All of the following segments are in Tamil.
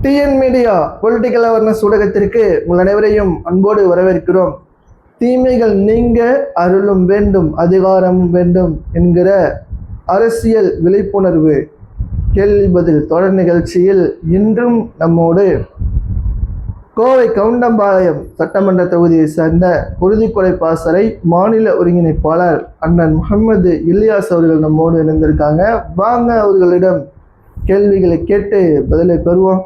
டிஎன் மீடியா பொலிட்டிக்கல் அவேர்னஸ் ஊடகத்திற்கு உங்கள் அனைவரையும் அன்போடு வரவேற்கிறோம். தீமைகள் நீங்க அருளும் வேண்டும், அதிகாரமும் வேண்டும் என்கிற அரசியல் விழிப்புணர்வு கேள்வி பதில் தொடர் நிகழ்ச்சியில் இன்றும் நம்மோடு கோவை கவுண்டம்பாளையம் சட்டமன்ற தொகுதியை சேர்ந்த குருதிக்கொலை பாசறை மாநில ஒருங்கிணைப்பாளர் அண்ணன் முகமது இலியாஸ் அவர்கள் நம்மோடு இணைந்திருக்காங்க. வாங்க அவர்களிடம் கேள்விகளை கேட்டு பதிலை பெறுவோம்.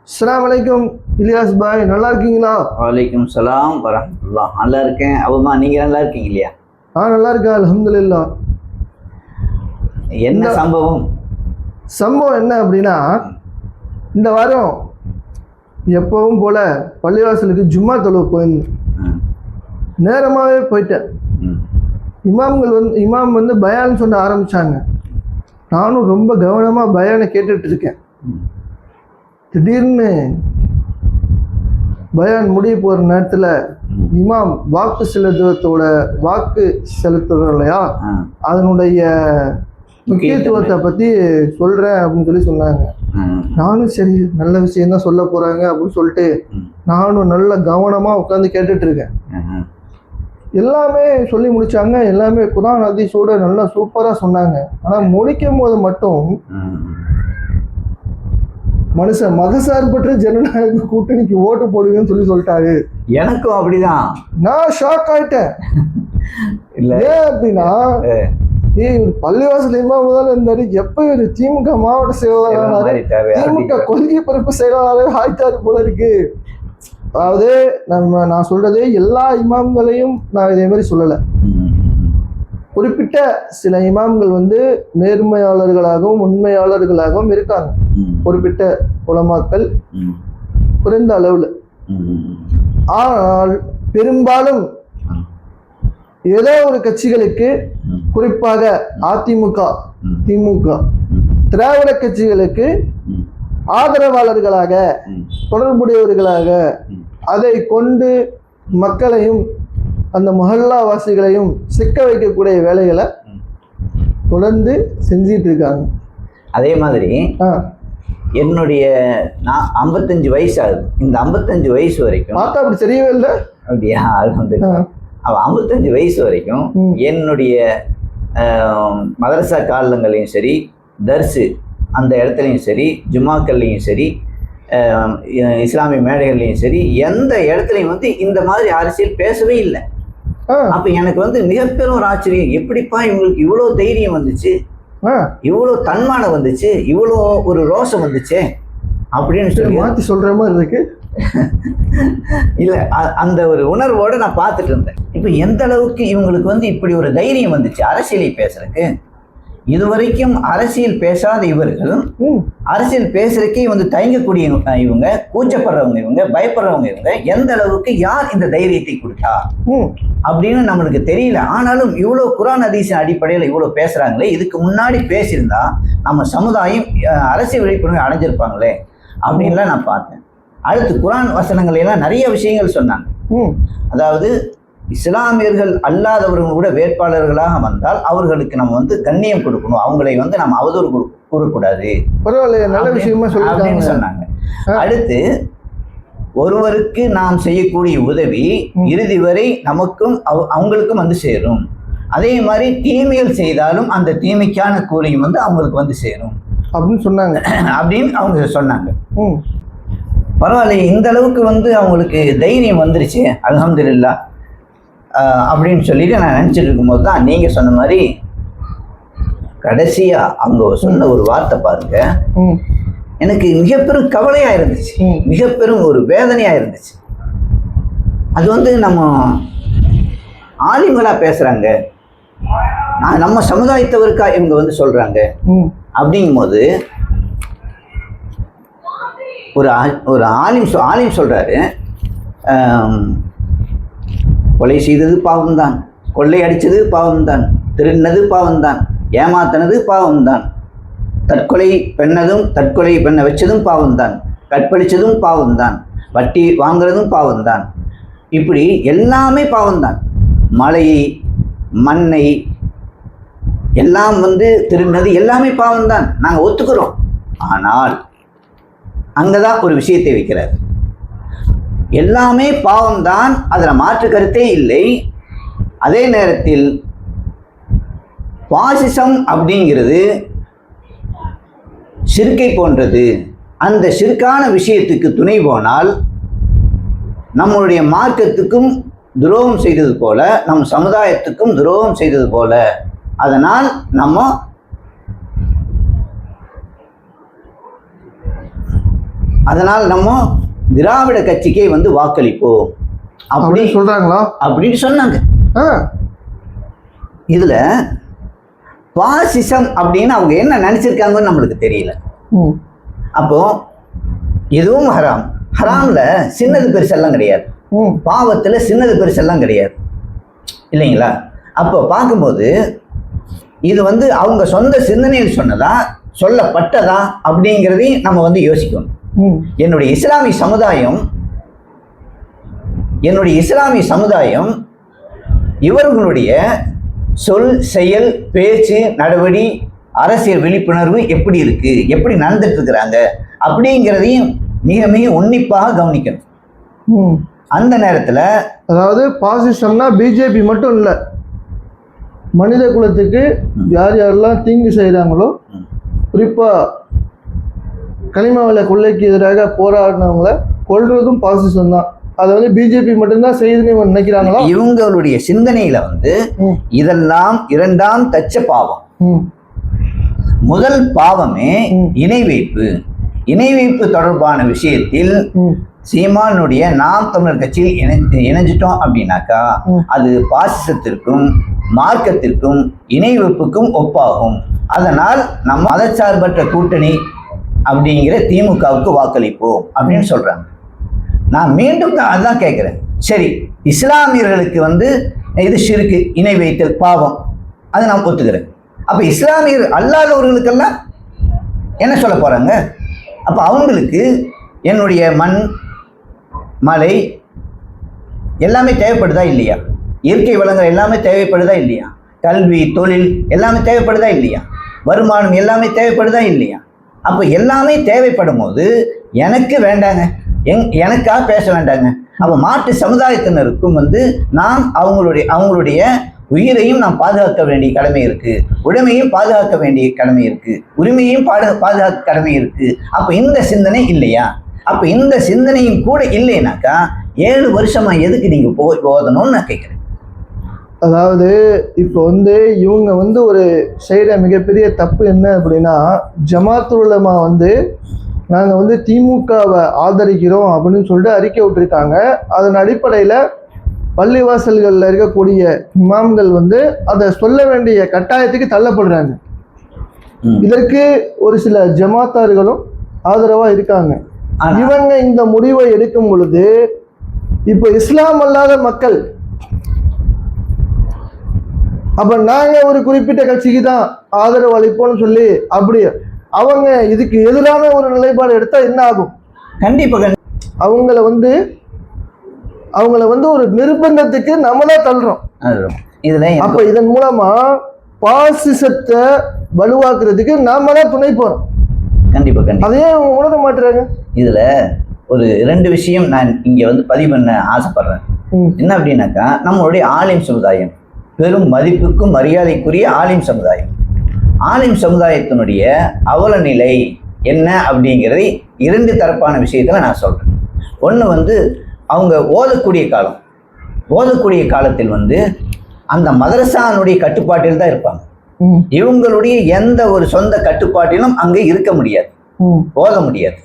அஸ்ஸலாமு அலைக்கும் இலியாஸ் பாய், நல்லா இருக்கீங்களா? வலைக்கும் சலாம் வரஹ்மத்துல்லாஹ். நல்லா இருக்கேன். அவுமா, நீங்க நல்லா இருக்கீங்க இல்லையா? நல்லா இருக்கேன், அல்ஹம்துலில்லாஹ். என்ன சம்பவம் என்ன அப்படின்னா, இந்த வாரம் எப்பவும் போல பள்ளிவாசலுக்கு ஜும்மா தொழுவ போயிருந்தேன். நேரமாகவே போயிட்டேன். இமாம் வந்து பயான் சொல்ல ஆரம்பிச்சாங்க. நானும் ரொம்ப கவனமாக பயானை கேட்டுட்டு இருக்கேன். திடீர்னு பயான் முடிய போகிற நேரத்தில் இமாம் வாக்கு செலுத்துறோம் இல்லையா, அதனுடைய முக்கியத்துவத்தை பற்றி சொல்கிறேன் அப்படின்னு சொல்லி சொன்னாங்க. நானும் சரி, நல்ல விஷயம்தான் சொல்ல போகிறாங்க அப்படின்னு சொல்லிட்டு நானும் நல்ல கவனமாக உட்காந்து கேட்டுட்டு இருக்கேன். எல்லாமே சொல்லி முடிச்சாங்க. எல்லாமே குர்ஆன் ஹதீஸோட நல்லா சூப்பராக சொன்னாங்க. ஆனால் முடிக்கும் போது மட்டும் மனுஷன் மதசார்பற்ற ஜனநாயக கூட்டணிக்கு ஓட்டு போடுங்கன்னு சொல்லிட்டாரு. எனக்கும் அப்படிதான். நான் ஷாக் ஆயிட்டேன். ஏன் அப்படின்னா, பள்ளிவாசல் இமாம் முதல்ல இருந்தாரு, எப்ப ஒரு திமுக மாவட்ட செயலாளர், திமுக கொள்கை பரப்பு செயலாளர் ஆயிட்டாரு போல இருக்கு. அதாவது நான் சொல்றது எல்லா இமாம்களையும் நான் இதே மாதிரி சொல்லலை. குறிப்பிட்ட சில இமாம்கள் வந்து நேர்மையாளர்களாகவும் உண்மையாளர்களாகவும் இருக்காங்க. குறிப்பிட்ட உலமாக்கள் குறைந்த அளவுல. ஆனால் பெரும்பாலும் ஏதோ ஒரு கட்சிகளுக்கு, குறிப்பாக அதிமுக, திமுக, திராவிட கட்சிகளுக்கு ஆதரவாளர்களாக, தொடர்புடையவர்களாக, அதை கொண்டு மக்களையும் அந்த மஹல்லா வாசிகளையும் சிக்க வைக்கக்கூடிய வேலைகளை தொடர்ந்து செஞ்சிட்டு இருக்காங்க. அதே மாதிரி என்னுடைய நான் 55 வயசு ஆகுது. இந்த 55 வயசு வரைக்கும் பார்த்தா அப்படி தெரியவே இல்லை. அப்படியா? அவன் 55 வயசு வரைக்கும் என்னுடைய மதரசா காலங்களையும் சரி, தர்ஸு அந்த இடத்துலையும் சரி, ஜும்மாக்கள்லையும் சரி, இஸ்லாமிய மேடைகள்லையும் சரி, எந்த இடத்துலையும் வந்து இந்த மாதிரி அரசியல் பேசவே இல்லை. அப்ப எனக்கு வந்து மிகப்பெரும் ஒரு ஆச்சரியம், எப்படிப்பா இவங்களுக்கு இவ்வளோ தைரியம் வந்துச்சு, இவ்வளோ தன்மானம் வந்துச்சு, இவ்வளோ ஒரு ரோஷம் வந்துச்சு அப்படின்னு சொல்லி மாற்றி சொல்ற மாதிரி இருக்கு. இல்லை, அந்த ஒரு உணர்வோடு நான் பார்த்துட்டு இருந்தேன். இப்போ எந்த அளவுக்கு இவங்களுக்கு வந்து இப்படி ஒரு தைரியம் வந்துச்சு அரசியலை பேசுறதுக்கு. இதுவரைக்கும் அரசியல் பேசாத இவர்கள் அரசியல் பேசுறதுக்கே வந்து தயங்கக்கூடிய இவங்க, கூச்சப்படுறவங்க இவங்க, பயப்படுறவங்க இவங்க, எந்த அளவுக்கு யார் இந்த தைரியத்தை கொடுத்தா அப்படின்னு நம்மளுக்கு தெரியல. ஆனாலும் இவ்வளோ குர்ஆன் ஹதீஸின் அடிப்படையில் இவ்வளோ பேசுறாங்களே, இதுக்கு முன்னாடி பேசியிருந்தா நம்ம சமுதாயம் அரசியல் விழிப்புணர்வு அடைஞ்சிருப்பாங்களே அப்படின்லாம் நான் பார்த்தேன். அடுத்து குர்ஆன் வசனங்கள் எல்லாம் நிறைய விஷயங்கள் சொன்னாங்க. அதாவது இஸ்லாமியர்கள் அல்லாதவர்கள் கூட வேட்பாளர்களாக வந்தால் அவர்களுக்கு நம்ம வந்து கண்ணியம் கொடுக்கணும், அவங்களை வந்து நம்ம அவதூறு கூறக்கூடாது, நல்ல விஷயமா அப்படின்னு சொன்னாங்க. அடுத்து ஒருவருக்கு நாம் செய்யக்கூடிய உதவி இறுதி வரை நமக்கும் அவங்களுக்கும் வந்து சேரும். அதே மாதிரி தீமைகள் செய்தாலும் அந்த தீமைக்கான கூலியும் வந்து அவங்களுக்கு வந்து சேரும் அப்படின்னு சொன்னாங்க. அப்படின்னு அவங்க சொன்னாங்க. பரவாயில்ல, இந்த அளவுக்கு வந்து அவங்களுக்கு தைரியம் வந்துருச்சு, அல்ஹம்துலில்லாஹ் அப்படின்னு சொல்லிட்டு நான் நினச்சிட்டு இருக்கும்போது தான் நீங்கள் சொன்ன மாதிரி கடைசியாக அவங்க சொன்ன ஒரு வார்த்தை பாருங்க, எனக்கு மிகப்பெரும் கவலையாக இருந்துச்சு, மிகப்பெரும் ஒரு வேதனையாக இருந்துச்சு. அது வந்து நம்ம ஆலிம்களாக பேசுகிறாங்க, நம்ம சமுதாயத்தவருக்கா இவங்க வந்து சொல்கிறாங்க அப்படிங்கும்போது ஒரு ஆலிம் சொல்கிறாரு, கொலை செய்தது பாவம்தான், கொள்ளை அடித்தது பாவம்தான், திருடினது பாவம்தான், ஏமாத்தினது பாவம்தான், தற்கொலை பெண்ணை வச்சதும் பாவம்தான், கற்பழிச்சதும் பாவம்தான், வட்டி வாங்குறதும் பாவம்தான், இப்படி எல்லாமே பாவம்தான். மலையை, மண்ணை எல்லாம் வந்து திருடினது எல்லாமே பாவம்தான், நாங்கள் ஒத்துக்கிறோம். ஆனால் அங்கதான் ஒரு விஷயத்தை வைக்கிறார். எல்லாமே பாவம்தான், அதுல மாற்று கருத்தே இல்லை. அதே நேரத்தில் பாசிசம் அப்படிங்கிறது ஷிர்கை போன்றது. அந்த ஷிர்கான விஷயத்துக்கு துணை போனால் நம்மளுடைய மார்க்கத்துக்கும் துரோகம் செய்தது போல, நம் சமுதாயத்துக்கும் துரோகம் செய்தது போல. அதனால் நம்ம திராவிட கட்சிக்கே வந்து வாக்களிப்போம் அப்படி சொல்றாங்களா அப்படின்னு சொன்னாங்க. இதுல பாசிசம் அப்படின்னு அவங்க என்ன நினைச்சிருக்காங்கன்னு நம்மளுக்கு தெரியல. அப்போ எதுவும் ஹராம். ஹராம்ல சின்னது பெருசெல்லாம் கிடையாது, பாவத்துல சின்னது பெருசெல்லாம் கிடையாது இல்லைங்களா? அப்போ பார்க்கும்போது இது வந்து அவங்க சொந்த சிந்தனையில் சொன்னதா சொல்லப்பட்டதா அப்படிங்கிறதையும் நம்ம வந்து யோசிக்கணும். என்னுடைய இஸ்லாமிய சமுதாயம் இவர்களுடைய சொல், செயல், பேச்சு, நடவடி, அரசியல் விழிப்புணர்வு எப்படி இருக்கு, எப்படி நடந்துட்டு இருக்கிறாங்க அப்படிங்கிறதையும் மிக மிக உன்னிப்பாக கவனிக்கணும். அந்த நேரத்துல அதாவது பாசிசம்னா பிஜேபி மட்டும் இல்லை, மனித குலத்துக்கு யார் யாரெல்லாம் தீங்கு செய்கிறாங்களோ, குறிப்பா கனிமவள கொள்ளைக்கு எதிராக போராடினவங்கள கொல்றதும் பாசிசம் தான். அதை வந்து பிஜேபி மட்டும்தான் செய்யுதுன்னு நினைக்கிறாங்களா? இவங்களுடைய சிந்தனையில வந்து இதெல்லாம் இரண்டாம் தச்ச பாவம். முதல் பாவமே இணை வைப்பு. இணை வைப்பு தொடர்பான விஷயத்தில் சீமானுடைய நாம் தமிழர் கட்சியில் இணைஞ்சிட்டோம் அப்படின்னாக்கா அது பாசிசத்திற்கும் மார்க்கத்திற்கும் இணை வைப்புக்கும் ஒப்பாகும். அதனால் நம்ம மதச்சார்பற்ற கூட்டணி அப்படிங்கிற திமுகவுக்கு வாக்களிப்போம் அப்படின்னு சொல்றாங்க. நான் மீண்டும் அதான் கேட்கிறேன். சரி, இஸ்லாமியர்களுக்கு வந்து இது ஷிர்கு, இணை வைத்தல் பாவம், அதை நான் ஒத்துக்கிறேன். அப்ப இஸ்லாமியர் அல்லாதவர்களுக்கெல்லாம் என்ன சொல்ல போறாங்க? அப்ப அவங்களுக்கு என்னுடைய மண், மலை எல்லாமே தேவைப்படுதா இல்லையா? இயற்கை வளங்கள் எல்லாமே தேவைப்படுதா இல்லையா? கல்வி, தொழில் எல்லாமே தேவைப்படுதா இல்லையா? வருமானம் எல்லாமே தேவைப்படுதா இல்லையா? அப்போ எல்லாமே தேவைப்படும் போது எனக்கு வேண்டாங்க, எனக்காக பேச வேண்டாங்க. அப்போ மாற்று சமுதாயத்தினருக்கும் வந்து நாம் அவங்களுடைய உயிரையும் நாம் பாதுகாக்க வேண்டிய கடமை இருக்கு, உடைமையும் பாதுகாக்க வேண்டிய கடமை இருக்கு, உரிமையும் பாதுகாக்க கடமை இருக்கு. அப்போ இந்த சிந்தனை இல்லையா? அப்போ இந்த சிந்தனையும் கூட இல்லைனாக்கா 7 வருஷமா எதுக்கு நீங்க போதணும்னு நான் கேட்குறேன். அதாவது இப்போ வந்து இவங்க வந்து ஒரு செய்கிற மிகப்பெரிய தப்பு என்ன அப்படின்னா, ஜமாத்துல் உலமா வந்து நாங்கள் வந்து திமுகவை ஆதரிக்கிறோம் அப்படின்னு சொல்லிட்டு அறிக்கை விட்டுருக்காங்க. அதன் அடிப்படையில் பள்ளிவாசல்களில் இருக்கக்கூடிய இமாம்கள் வந்து அதை சொல்ல வேண்டிய கட்டாயத்துக்கு தள்ளப்படுறாங்க. இதற்கு ஒரு சில ஜமாத்தார்களும் ஆதரவாக இருக்காங்க. இவங்க இந்த முடிவை எடுக்கும் பொழுது இப்போ இஸ்லாம் அல்லாத மக்கள், அப்ப நாங்க ஒரு குறிப்பிட்ட கட்சிக்கு தான் ஆதரவு அளிப்போம்னு சொல்லி அப்படி அவங்க இதுக்கு எதிரான ஒரு நிலைப்பாடு எடுத்தா என்ன ஆகும்? கண்டிப்பா அவங்கள வந்து ஒரு நிர்பந்தத்துக்கு நம்ம தான் தள்ளுறோம். அப்ப இதன் மூலமா பாசிசத்தை வலுவாக்குறதுக்கு நாம தான் துணை போறோம். கண்டிப்பா. அதையே அவங்க உணர மாட்டுறாங்க. இதுல ஒரு 2 விஷயம் நான் இங்க வந்து பதிவு பண்ண ஆசைப்படுறேன். என்ன அப்படின்னாக்கா, நம்மளுடைய ஆலிம் சமுதாயம் பெரும் மதிப்புக்கும் மரியாதைக்குரிய ஆலிம் சமுதாயம், ஆலிம் சமுதாயத்தினுடைய அவல நிலை என்ன அப்படிங்கிறதை 2 தரப்பான விஷயத்துல நான் சொல்றேன். ஒன்று வந்து அவங்க ஓதக்கூடிய காலத்தில் வந்து அந்த மதரசானுடைய கட்டுப்பாட்டில் தான் இருப்பாங்க. இவங்களுடைய எந்த ஒரு சொந்த கட்டுப்பாட்டிலும் அங்கே இருக்க முடியாது, ஓத முடியாது.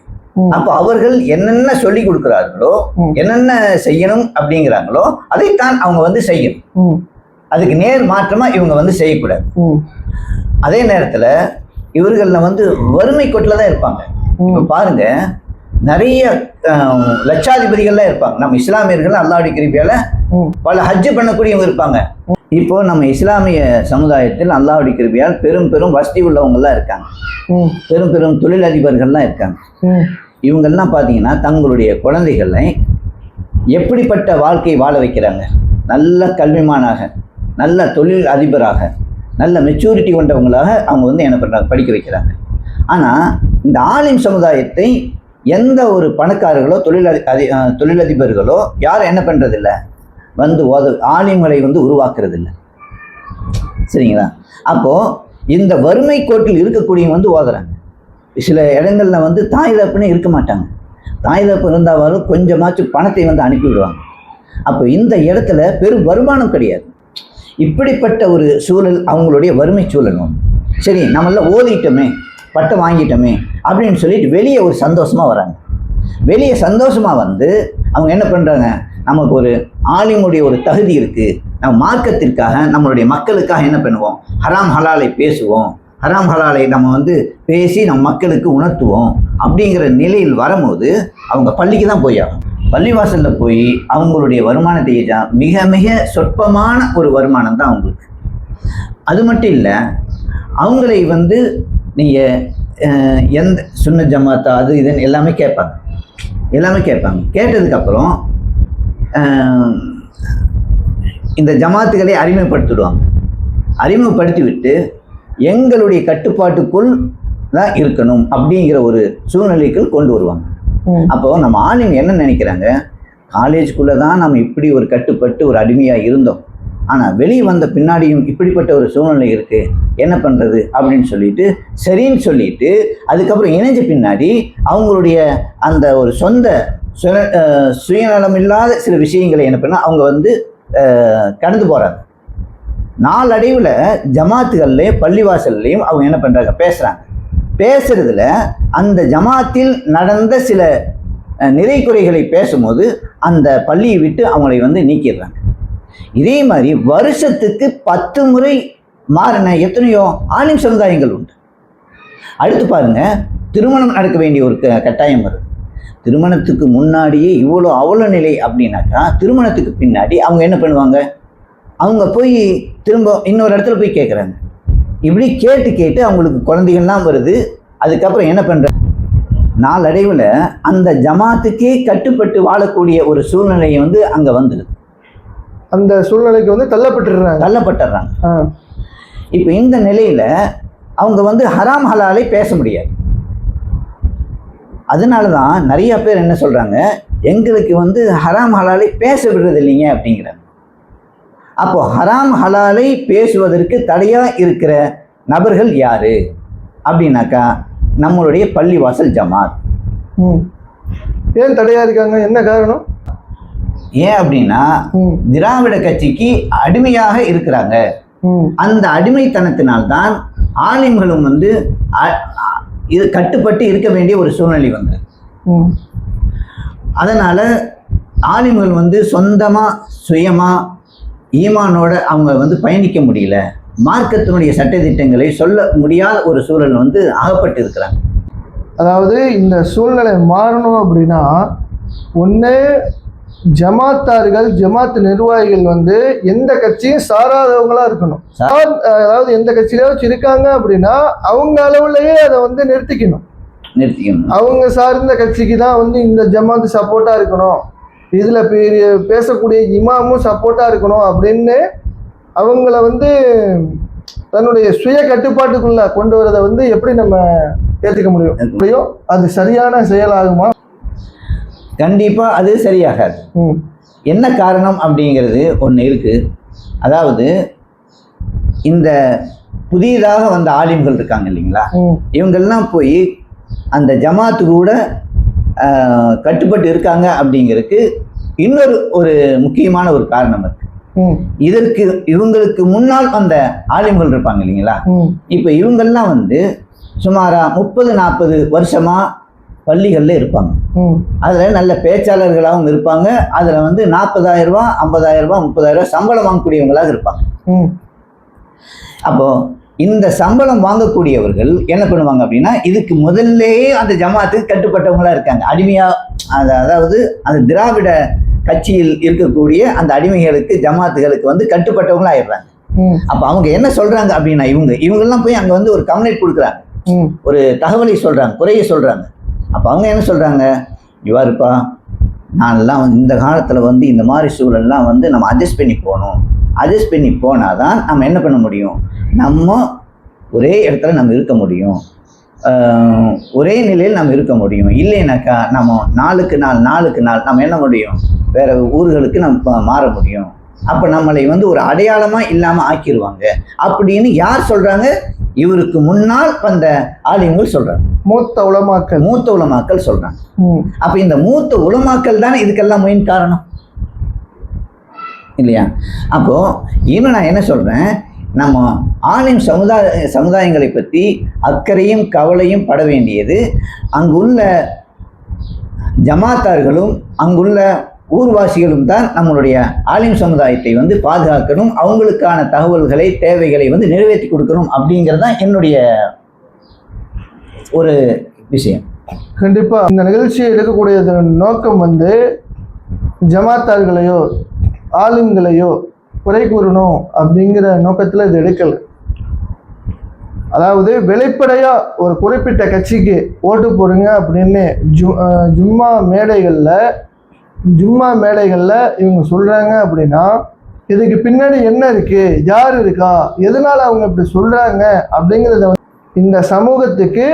அப்ப அவர்கள் என்னென்ன சொல்லி கொடுக்கிறார்களோ, என்னென்ன செய்யணும் அப்படிங்கிறாங்களோ அதைத்தான் அவங்க வந்து செய்யணும். அதுக்கு நேர் மாற்றமா இவங்க வந்து செய்யக்கூடாது. அதே நேரத்துல இவர்கள வந்து வறுமை கோட்டில தான் இருப்பாங்க. இப்ப பாருங்க, நிறைய லட்சாதிபதிகள்லாம் இருப்பாங்க. நம்ம இஸ்லாமியர்கள் அல்லாஹ்வுடைய கிருபையால பல ஹஜ் பண்ணக்கூடியவங்க இருப்பாங்க. இப்போ நம்ம இஸ்லாமிய சமுதாயத்தில் அல்லாஹ்வுடைய கிருபையால் பெரும் வசதி உள்ளவங்கலாம் இருக்காங்க, பெரும் தொழிலதிபர்கள்லாம் இருக்காங்க. இவங்கெல்லாம் பார்த்தீங்கன்னா தங்களுடைய குழந்தைகளை எப்படிப்பட்ட வாழ்க்கை வாழ வைக்கிறாங்க? நல்ல கல்விமானாக, நல்ல தொழில் அதிபராக, நல்ல மெச்சூரிட்டி கொண்டவங்களாக அவங்க வந்து என்ன பண்ணுறாங்க, படிக்க வைக்கிறாங்க. ஆனால் இந்த ஆலிம் சமுதாயத்தை எந்த ஒரு பணக்காரர்களோ தொழிலதிபர்களோ யாரும் என்ன பண்ணுறதில்ல, வந்து ஆலிம்களை வந்து உருவாக்குறது இல்லை. சரிங்களா? அப்போது இந்த வறுமை கோட்டில் இருக்கக்கூடியவங்க வந்து ஓதுறாங்க. சில இடங்கள்ல வந்து தாய் தகப்பனே இருக்க மாட்டாங்க. தாய் தகப்பன் இருந்தாலும் கொஞ்சமாச்சும் பணத்தை வந்து அனுப்பிவிடுவாங்க. அப்போ இந்த இடத்துல பெரும் வருமானம் கிடையாது. இப்படிப்பட்ட ஒரு சூழல் அவங்களுடைய வறுமை சூழல். சரி, நம்மள ஓதிட்டோமே, பட்டம் வாங்கிட்டோமே அப்படின்னு சொல்லிட்டு வெளியே ஒரு சந்தோஷமாக வராங்க. வெளியே சந்தோஷமாக வந்து அவங்க என்ன பண்ணுறாங்க, நமக்கு ஒரு ஆலிமுடைய ஒரு தகுதி இருக்குது, நம்ம மார்க்கத்திற்காக நம்மளுடைய மக்களுக்காக என்ன பண்ணுவோம், ஹராம் ஹலாலை பேசுவோம், ஹராம் ஹலாலை நம்ம வந்து பேசி நம்ம மக்களுக்கு உணர்த்துவோம் அப்படிங்கிற நிலையில் வரும்போது அவங்க பள்ளிக்கு தான் போய் ஆகும். பள்ளிவாசலில் போய் அவங்களுடைய வருமானத்தை மிக மிக சொற்பமான ஒரு வருமானம் தான் அவங்களுக்கு. அது மட்டும் இல்லை, அவங்களை வந்து நீங்கள் எந்த சுன்ன ஜமாத்தா அது இதுன்னு எல்லாமே கேட்பாங்க. கேட்டதுக்கப்புறம் இந்த ஜமாத்துகளை அறிமுகப்படுத்தி விட்டு எங்களுடைய கட்டுப்பாட்டுக்குள் தான் இருக்கணும் அப்படிங்கிற ஒரு சூழ்நிலைக்குள் கொண்டு வருவாங்க. அப்போ நம்ம ஆளுங்க என்ன நினைக்கிறாங்க, காலேஜுக்குள்ளே தான் நம்ம இப்படி ஒரு கட்டுப்பட்டு ஒரு அடிமையாக இருந்தோம், ஆனால் வெளியே வந்த பின்னாடியும் இப்படிப்பட்ட ஒரு சூழ்நிலை இருக்குது, என்ன பண்ணுறது அப்படின்னு சொல்லிட்டு சரின்னு சொல்லிட்டு அதுக்கப்புறம் இணைஞ்ச பின்னாடி அவங்களுடைய அந்த ஒரு சொந்த சுயநலம் இல்லாத சில விஷயங்களை என்ன பண்ணால் அவங்க வந்து கடந்து போகிறாங்க. நாளடைவில் ஜமாத்துகள்லேயும் பள்ளிவாசல்லையும் அவங்க என்ன பண்ணுறாங்க, பேசுறதுல அந்த ஜமாத்தில் நடந்த சில நிறை குறைகளை பேசும்போது அந்த பள்ளியை விட்டு அவங்களை வந்து நீக்கிடுறாங்க. இதே மாதிரி வருஷத்துக்கு 10 முறை மாறின எத்தனையோ ஆலிம் சமுதாயங்கள் உண்டு. அடுத்து பாருங்க, திருமணம் நடக்க வேண்டிய ஒரு கட்டாயம் வருது. திருமணத்துக்கு முன்னாடியே அவ்வளோ நிலை அப்படின்னாக்கா, திருமணத்துக்கு பின்னாடி அவங்க என்ன பண்ணுவாங்க, அவங்க போய் திரும்ப இன்னொரு இடத்துல போய் கேட்குறாங்க. இப்படி கேட்டு அவங்களுக்கு குழந்தைகள்லாம் வருது. அதுக்கப்புறம் என்ன பண்ணுற, நாளடைவில் அந்த ஜமாத்துக்கே கட்டுப்பட்டு வாழக்கூடிய ஒரு சூழ்நிலையை வந்து அங்கே வந்துடுது. அந்த சூழ்நிலைக்கு வந்து தள்ளப்பட்டுறாங்க. இப்போ இந்த நிலையில் அவங்க வந்து ஹராம் ஹலாலை பேச முடியாது. அதனால தான் நிறைய பேர் என்ன சொல்கிறாங்க, எங்களுக்கு வந்து ஹராம் ஹலாலை பேச விடுறது இல்லைங்க அப்படிங்கிறாங்க. அப்போ ஹராம் ஹலாலை பேசுவதற்கு தடையாக இருக்கிற நபர்கள் யாரு அப்படின்னாக்கா, நம்மளுடைய பள்ளிவாசல் ஜமாத். ஏன் தடையாக இருக்காங்க, என்ன காரணம்? ஏன் அப்படின்னா, திராவிட கட்சிக்கு அடிமையாக இருக்கிறாங்க. அந்த அடிமைத்தனத்தினால்தான் ஆலிம்களும் வந்து இது கட்டுப்பட்டு இருக்க வேண்டிய ஒரு சூழ்நிலை வந்து, அதனால ஆலிம்கள் வந்து சொந்தமா சுயமா ஈமானோட அவங்க வந்து பயணிக்க முடியல, மார்க்கத்தினுடைய சட்டதிட்டங்களை சொல்ல முடியாத ஒரு சூழல் வந்து அகப்பட்டு இருக்கிறாங்க. அதாவது இந்த சூழ்நிலை மாறணும் அப்படின்னா, ஒன்று ஜமாத்தார்கள் ஜமாத் நிர்வாகிகள் வந்து எந்த கட்சியும் சாராதவங்களா இருக்கணும். அதாவது எந்த கட்சியிலாச்சும் இருக்காங்க அப்படின்னா அவங்க அளவுலயே அதை வந்து நிறுத்திக்கணும். அவங்க சார்ந்த கட்சிக்கு தான் வந்து இந்த ஜமாத்து சப்போர்ட்டா இருக்கணும், இதுல பேசக்கூடிய இமாமும் சப்போர்ட்டா இருக்கணும் அப்படின்னு அவங்கள வந்து தன்னுடைய சுய கட்டுப்பாட்டுக்குள்ள கொண்டு வரதை வந்து எப்படி நம்ம ஏற்றுக்க முடியும்? அது சரியான செயலாகுமா? கண்டிப்பா அது சரியாகாது. என்ன காரணம் அப்படிங்கிறது ஒன்று இருக்கு. அதாவது இந்த புதியதாக வந்த ஆலிம்கள் இருக்காங்க இல்லைங்களா, இவங்கெல்லாம் போய் அந்த ஜமாத்து கூட கட்டுப்பட்டு இருக்காங்க அப்படிங்கிறதுக்கு இன்னொரு ஒரு முக்கியமான ஒரு காரணம் இருக்கு. இதற்கு இவங்களுக்கு முன்னால் வந்த ஆலிம்கள் இருப்பாங்க இல்லைங்களா, இப்ப இவங்கெல்லாம் வந்து சுமாரா 30-40 வருஷமா பள்ளிகள்ல இருப்பாங்க. அதுல நல்ல பேச்சாளர்களாகவும் இருப்பாங்க. அதுல வந்து 40,000 ரூபாய் 50,000 ரூபாய் 30,000 ரூபாய் சம்பளம் வாங்கக்கூடியவங்களாக இருப்பாங்க. அப்போ இந்த சம்பளம் வாங்கக்கூடியவர்கள் என்ன பண்ணுவாங்க அப்படின்னா, இதுக்கு முதல்லேயே அந்த ஜமாத்துக்கு கட்டுப்பட்டவங்களா இருக்காங்க. அடிமையா, அதாவது அந்த திராவிட கட்சியில் இருக்கக்கூடிய அந்த அடிமைகளுக்கு ஜமாத்துகளுக்கு வந்து கட்டுப்பட்டவங்களா ஆயிடுறாங்க. அப்ப அவங்க என்ன சொல்றாங்க அப்படின்னா, இவங்கெல்லாம் போய் அங்க வந்து ஒரு கம்ப்ளைண்ட் கொடுக்குறாங்க, ஒரு தகவலை சொல்றாங்க, குறைய சொல்றாங்க. அப்போ அவங்க என்ன சொல்கிறாங்க, இவ்வாறுப்பா நான்லாம் வந்து இந்த காலத்தில் வந்து இந்த மாதிரி சூழல்லாம் வந்து நம்ம அட்ஜஸ்ட் பண்ணி போகணும். அட்ஜஸ்ட் பண்ணி போனால் தான் நம்ம என்ன பண்ண முடியும், நம்ம ஒரே இடத்துல நம்ம இருக்க முடியும். ஒரே நிலையில் நம்ம இருக்க முடியும். இல்லைனாக்கா நம்ம நாளுக்கு நாள் நம்ம என்ன முடியும், வேற ஊர்களுக்கு நம்ம மாற முடியும். அப்போ நம்மளை வந்து ஒரு அடையாளமாக இல்லாமல் ஆக்கிடுவாங்க அப்படின்னு யார் சொல்கிறாங்க? இவருக்கு முன்னால் வந்த ஆலிம்கள் சொல்கிறாங்க, மூத்த உலமாக்கள் சொல்கிறாங்க. அப்போ இந்த மூத்த உலமாக்கள் தானே இதுக்கெல்லாம் மெயின் காரணம் இல்லையா? அப்போது இன்னும் நான் என்ன சொல்கிறேன், நம்ம ஆலிம் சமுதாயங்களை பற்றி அக்கறையும் கவலையும் பட வேண்டியது அங்குள்ள ஜமாத்தார்களும் அங்குள்ள ஊர்வாசிகளும் தான் நம்மளுடைய ஆலிம் சமுதாயத்தை வந்து பாதுகாக்கணும், அவங்களுக்கான தகவல்களை தேவைகளை வந்து நிறைவேற்றி கொடுக்கணும் அப்படிங்கிறது தான் என்னுடைய ஒரு விஷயம். கண்டிப்பாக இந்த நிகழ்ச்சியை எடுக்கக்கூடிய நோக்கம் வந்து ஜமாத்தார்களையோ ஆலிம்களையோ குறை கூறணும் அப்படிங்கிற நோக்கத்தில் இது எடுக்கலை. அதாவது வெளிப்படையாக ஒரு குறிப்பிட்ட கட்சிக்கு ஓட்டு போடுங்க அப்படின்னு ஜும்மா மேடைகளில் இவங்க சொல்கிறாங்க அப்படின்னா இதுக்கு பின்னாடி என்ன இருக்குது, யார் இருக்கா, எதனால் அவங்க இப்படி சொல்கிறாங்க அப்படிங்கிறத இந்த சமூகத்துக்கு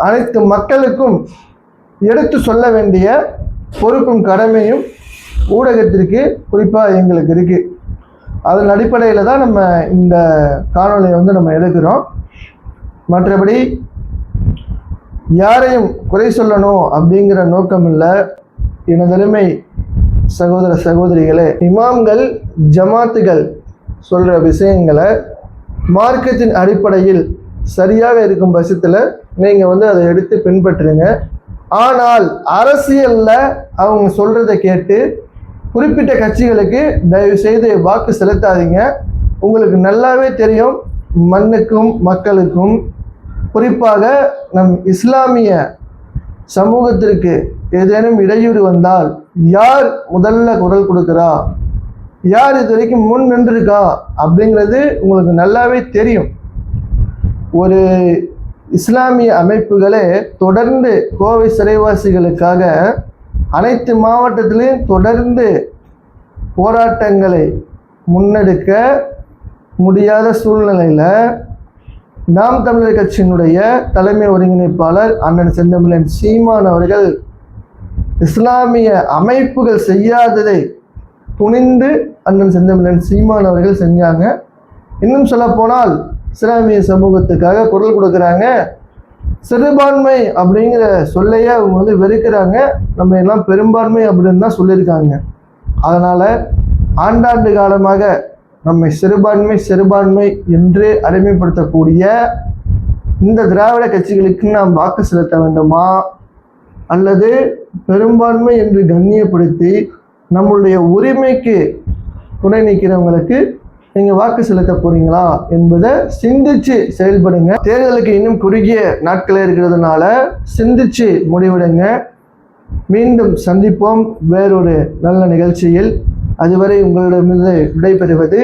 அனைத்து மக்களுக்கும் எடுத்து சொல்ல வேண்டிய பொறுப்பும் கடமையும் ஊடகத்திற்கு குறிப்பாக எங்களுக்கு இருக்குது. அதன் அடிப்படையில் தான் நம்ம இந்த காணொலியை வந்து நம்ம எடுக்கிறோம். மற்றபடி யாரையும் குறை சொல்லணும் அப்படிங்கிற நோக்கம் இல்லை. எனதருமை சகோதர சகோதரிகளே, இமாம்கள் ஜமாத்துகள் சொல்கிற விஷயங்களை மார்க்கத்தின் அடிப்படையில் சரியாக இருக்கும் பட்சத்தில் நீங்கள் வந்து அதை எடுத்து பின்பற்றுங்க. ஆனால் அரசியலில் அவங்க சொல்கிறத கேட்டு குறிப்பிட்ட கட்சிகளுக்கு தயவு செய்து வாக்கு செலுத்தாதீங்க. உங்களுக்கு நல்லாவே தெரியும், மண்ணுக்கும் மக்களுக்கும் குறிப்பாக நம் இஸ்லாமிய சமூகத்திற்கு ஏதேனும் இடையூறு வந்தால் யார் முதல்ல குரல் கொடுக்குறா, யார் இது வரைக்கும் முன் நின்றுருக்கா அப்படிங்கிறது உங்களுக்கு நல்லாவே தெரியும். ஒரு இஸ்லாமிய அமைப்புகளே தொடர்ந்து கோவை சிறைவாசிகளுக்காக அனைத்து மாவட்டத்திலையும் தொடர்ந்து போராட்டங்களை முன்னெடுக்க முடியாத சூழ்நிலையில் நாம் தமிழர் கட்சியினுடைய தலைமை ஒருங்கிணைப்பாளர் அண்ணன் செந்தமிழன் சீமான் அவர்கள் இஸ்லாமிய அமைப்புகள் செய்யாததை துணிந்து அண்ணன் செந்தமிழன் சீமான் அவர்கள் செஞ்சாங்க. இன்னும் சொல்லப்போனால் இஸ்லாமிய சமூகத்துக்காக குரல் கொடுக்குறாங்க. சிறுபான்மை அப்படிங்கிற சொல்லையே அவங்க வந்து வெறுக்கிறாங்க. நம்ம எல்லாம் பெரும்பான்மை அப்படின்னு தான் சொல்லியிருக்காங்க. அதனால் ஆண்டாண்டு காலமாக நம்மை சிறுபான்மை என்று அடிமைப்படுத்தக்கூடிய இந்த திராவிட கட்சிகளுக்கு நாம் வாக்கு செலுத்த வேண்டுமா, அல்லது பெரும்பான்மை என்று கண்ணியப்படுத்தி நம்மளுடைய உரிமைக்கு துணை நிற்கிறவங்களுக்கு நீங்கள் வாக்கு செலுத்த போறீங்களா என்பதை சிந்திச்சு செயல்படுங்க. தேர்தலுக்கு இன்னும் குறுகிய நாட்களே இருக்கிறதுனால சிந்திச்சு முடிவெடுங்க. மீண்டும் சந்திப்போம் வேறொரு நல்ல நிகழ்ச்சியில். அதுவரை உங்களிடமிருந்து விடைபெறுவது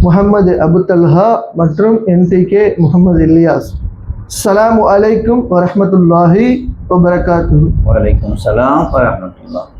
முகமது அபுத்தல்ஹா மற்றும் NTK முகமது இல்யாஸ். அஸ்ஸலாமு அலைக்கும் வரஹ்மத்துல்லாஹி வபரகாத்துஹு. வலைக்கும் சலாம் வரஹ்மத்துல்லாஹ்.